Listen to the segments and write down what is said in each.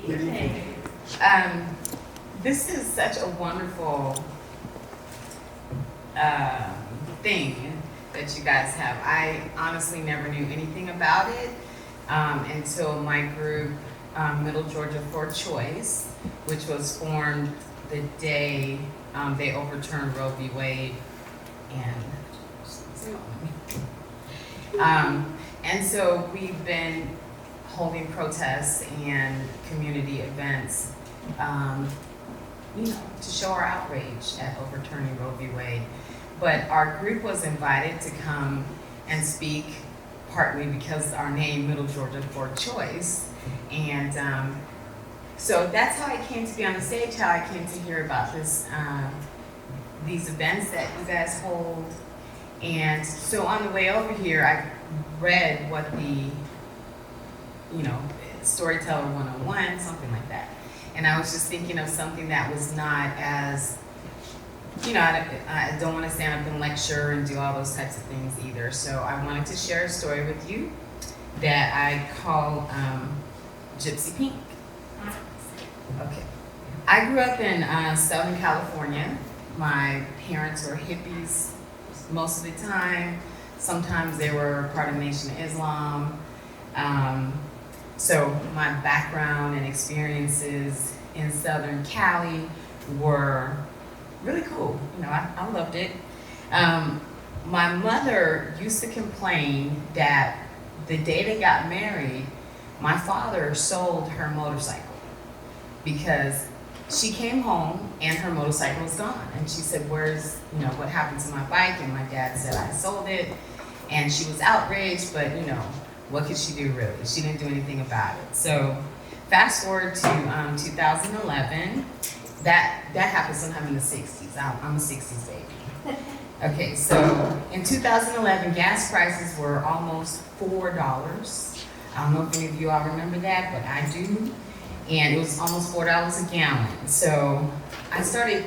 Good evening. This is such a wonderful thing that you guys have. I honestly never knew anything about it until my group, Middle Georgia for Choice, which was formed the day they overturned Roe v. Wade, and so we've been holding protests and community events, to show our outrage at overturning Roe v. Wade. But our group was invited to come and speak, partly because our name, Middle Georgia for Choice, and so that's how I came to be on the stage, how I came to hear about these events that you guys hold. And so on the way over here, I read what the Storyteller 101, something like that. And I was just thinking of something that was not as, I don't want to stand up and lecture and do all those types of things either. So I wanted to share a story with you that I call Gypsy Pink. Okay. I grew up in Southern California. My parents were hippies most of the time. Sometimes they were part of the Nation of Islam. So my background and experiences in Southern Cali were really cool. I loved it. My mother used to complain that the day they got married, my father sold her motorcycle because she came home and her motorcycle was gone. And she said, where's, what happened to my bike? And my dad said, I sold it. And she was outraged, but what could she do really? She didn't do anything about it. So fast forward to 2011, that happened sometime in the 60s. I'm a 60s baby. Okay, so in 2011, gas prices were almost $4. I don't know if any of you all remember that, but I do. And it was almost $4 a gallon. So I started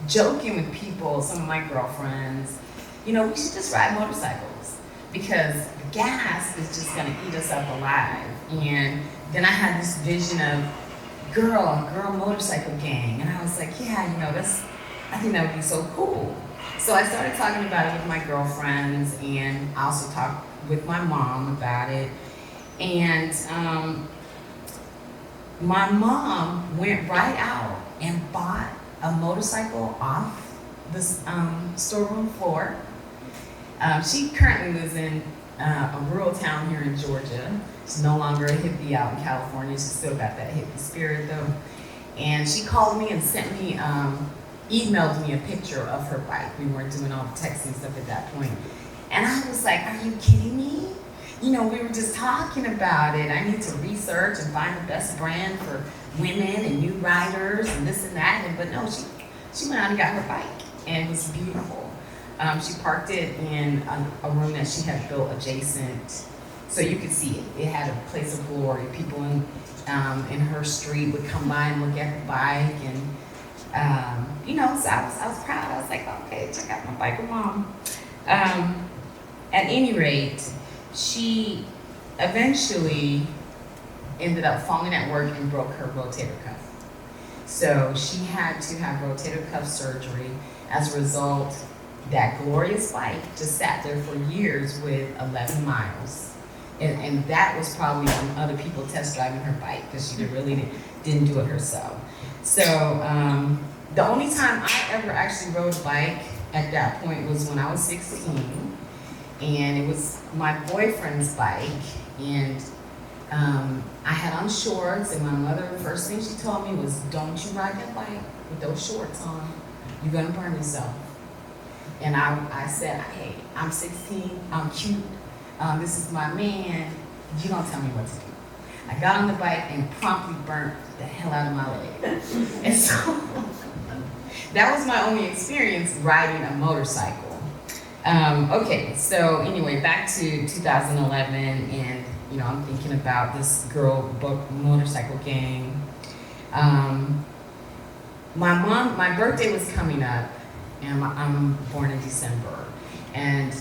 joking with people, some of my girlfriends, we should just ride motorcycles because the gas is just gonna eat us up alive. And then I had this vision of girl motorcycle gang. And I was like, yeah, I think that would be so cool. So I started talking about it with my girlfriends, and I also talked with my mom about it. And my mom went right out and bought a motorcycle off the storeroom floor. She currently lives in a rural town here in Georgia. She's no longer a hippie out in California. She's still got that hippie spirit though. And she called me and sent me, emailed me a picture of her bike. We weren't doing all the texting stuff at that point. And I was like, are you kidding me? We were just talking about it. I need to research and find the best brand for women and new riders and this and that. But no, she went out and got her bike, and it was beautiful. She parked it in a room that she had built adjacent, so you could see it. It had a place of glory. People in her street would come by and look at the bike, and so I was proud. I was like, okay, check out my bike with Mom. At any rate, she eventually ended up falling at work and broke her rotator cuff. So she had to have rotator cuff surgery. As a result, that glorious bike just sat there for years with 11 miles. And that was probably from other people test driving her bike because she really didn't do it herself. So the only time I ever actually rode a bike at that point was when I was 16. And it was my boyfriend's bike, and I had on shorts, and my mother, the first thing she told me was, don't you ride that bike with those shorts on. You're gonna burn yourself. And I said, hey, I'm 16, I'm cute, this is my man, you don't tell me what to do. I got on the bike and promptly burnt the hell out of my leg. And so that was my only experience riding a motorcycle. Okay, so anyway, back to 2011, and I'm thinking about this girl motorcycle gang. My birthday was coming up, and I'm born in December, and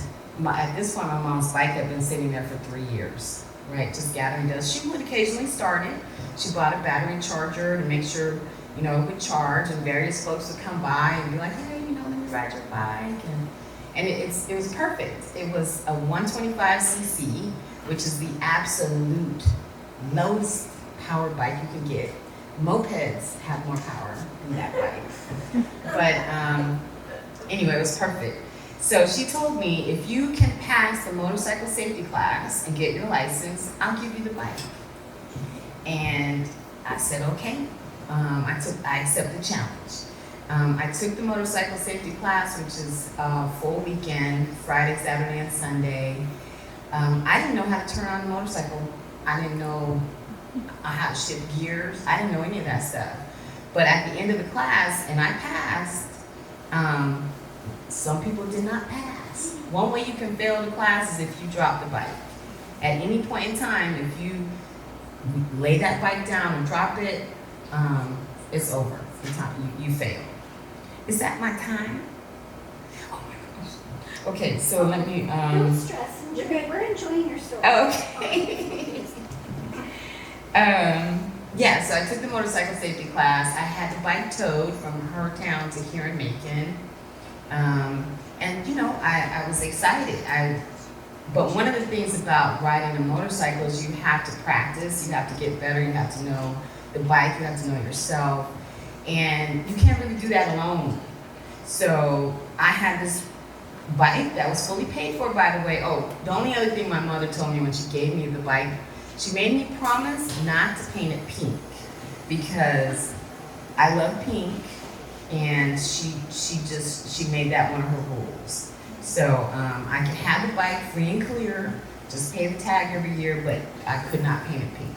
at this point my mom's bike had been sitting there for 3 years. right? Just gathering dust. She would occasionally start it. She bought a battery charger to make sure, it would charge, and various folks would come by and be like, hey, let me ride your bike. And it was perfect. It was a 125cc, which is the absolute lowest powered bike you can get. Mopeds have more power than that bike. But anyway, it was perfect. So she told me, if you can pass the motorcycle safety class and get your license, I'll give you the bike. And I said, okay. I accept the challenge. I took the motorcycle safety class, which is a full weekend, Friday, Saturday, and Sunday. I didn't know how to turn on a motorcycle. I didn't know how to shift gears. I didn't know any of that stuff. But at the end of the class, and I passed, some people did not pass. One way you can fail the class is if you drop the bike. At any point in time, if you lay that bike down and drop it, it's over. You fail. Is that my time? Oh my gosh. Okay, so let me. Don't stress. You're good. We're enjoying your story. Okay. Yeah, so I took the motorcycle safety class. I had the bike towed from her town to here in Macon. And I was excited. But one of the things about riding a motorcycle is you have to practice, you have to get better, you have to know the bike, you have to know yourself. And you can't really do that alone. So I had this bike that was fully paid for, by the way. Oh, the only other thing my mother told me when she gave me the bike, she made me promise not to paint it pink because I love pink, and she made that one of her rules. So I could have the bike free and clear, just pay the tag every year, but I could not paint it pink.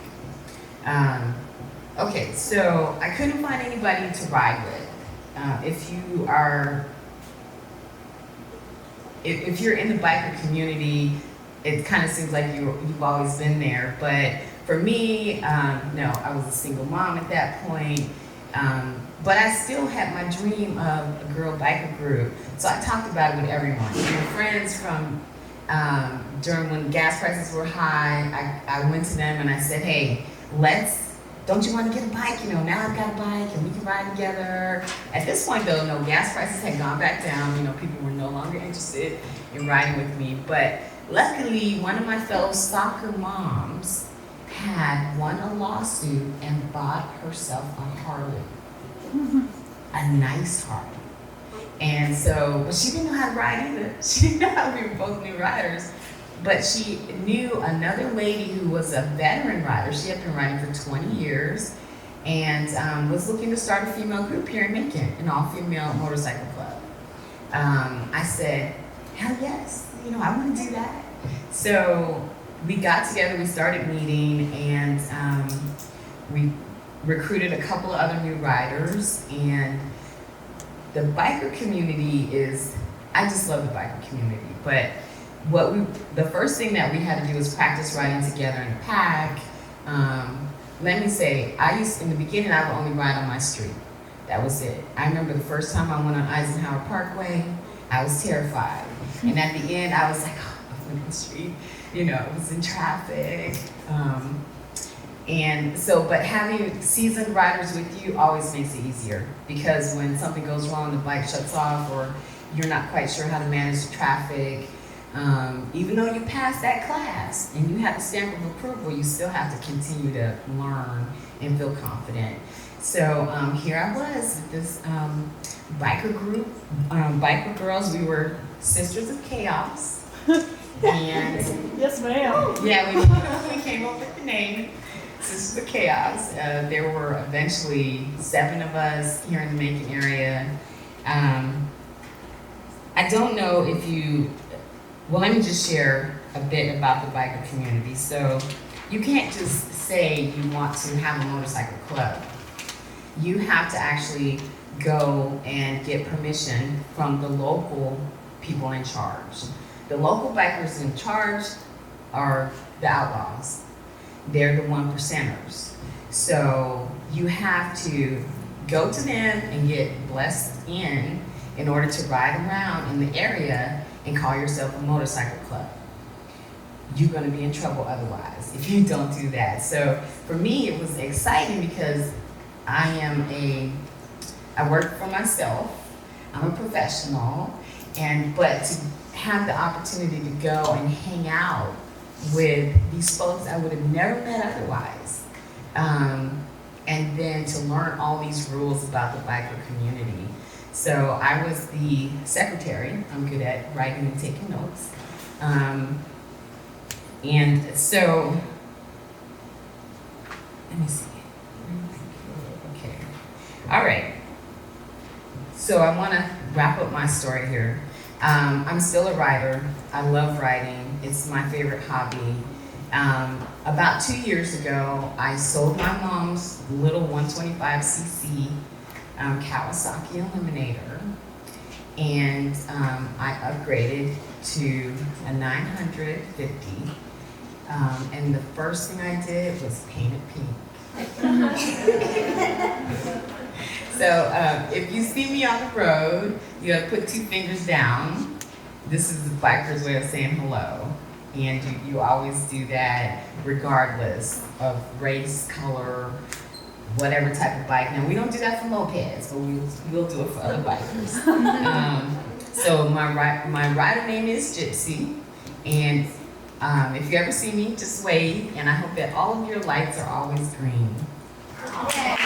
Okay, so I couldn't find anybody to ride with. If you're in the biker community, it kind of seems like you've always been there. But for me, no, I was a single mom at that point. But I still had my dream of a girl biker group. So I talked about it with everyone. My friends from during when gas prices were high, I went to them and I said, hey, don't you want to get a bike? Now I've got a bike and we can ride together. At this point though, no, gas prices had gone back down. People were no longer interested in riding with me. But luckily, one of my fellow soccer moms had won a lawsuit and bought herself a Harley. A nice Harley. And so, but she didn't know how to ride either. She didn't know how we were both new riders. But she knew another lady who was a veteran rider. She had been riding for 20 years and was looking to start a female group here in Macon, an all-female motorcycle club. I said, hell yes, I want to do that. So we got together, we started meeting, and we recruited a couple of other new riders. And the biker community I just love the biker community. But the first thing that we had to do was practice riding together in a pack. Let me say, in the beginning, I would only ride on my street. That was it. I remember the first time I went on Eisenhower Parkway, I was terrified. And at the end, I was like, I'm on the street. It was in traffic. But having seasoned riders with you always makes it easier, because when something goes wrong, the bike shuts off, or you're not quite sure how to manage the traffic, even though you passed that class and you have the stamp of approval, you still have to continue to learn and feel confident. So here I was with this biker group, biker girls. We were Sisters of Chaos. And yes, ma'am. Yeah, we came up with the name Sisters of Chaos. There were eventually 7 of us here in the Macon area. I don't know if let me just share a bit about the biker community. So you can't just say you want to have a motorcycle club. You have to actually go and get permission from the local people in charge. The local bikers in charge are the outlaws. They're the 1%ers. So you have to go to them and get blessed in order to ride around in the area and call yourself a motorcycle club. you're going to be in trouble otherwise if you don't do that. So for me, it was exciting because I work for myself. I'm a professional, but to have the opportunity to go and hang out with these folks I would have never met otherwise, and then to learn all these rules about the biker community. So I was the secretary. I'm good at writing and taking notes. And so, let me see. Okay. All right. So I want to wrap up my story here. I'm still a writer. I love writing. It's my favorite hobby. About 2 years ago, I sold my mom's little 125cc Kawasaki Eliminator, and I upgraded to a 950. And the first thing I did was paint it pink. So if you see me on the road, you gotta put 2 fingers down. This is the biker's way of saying hello. And you always do that regardless of race, color, whatever type of bike. Now we don't do that for mopeds, but we'll do it for other bikers. So my rider name is Gypsy, and if you ever see me, just wave, and I hope that all of your lights are always green. Okay.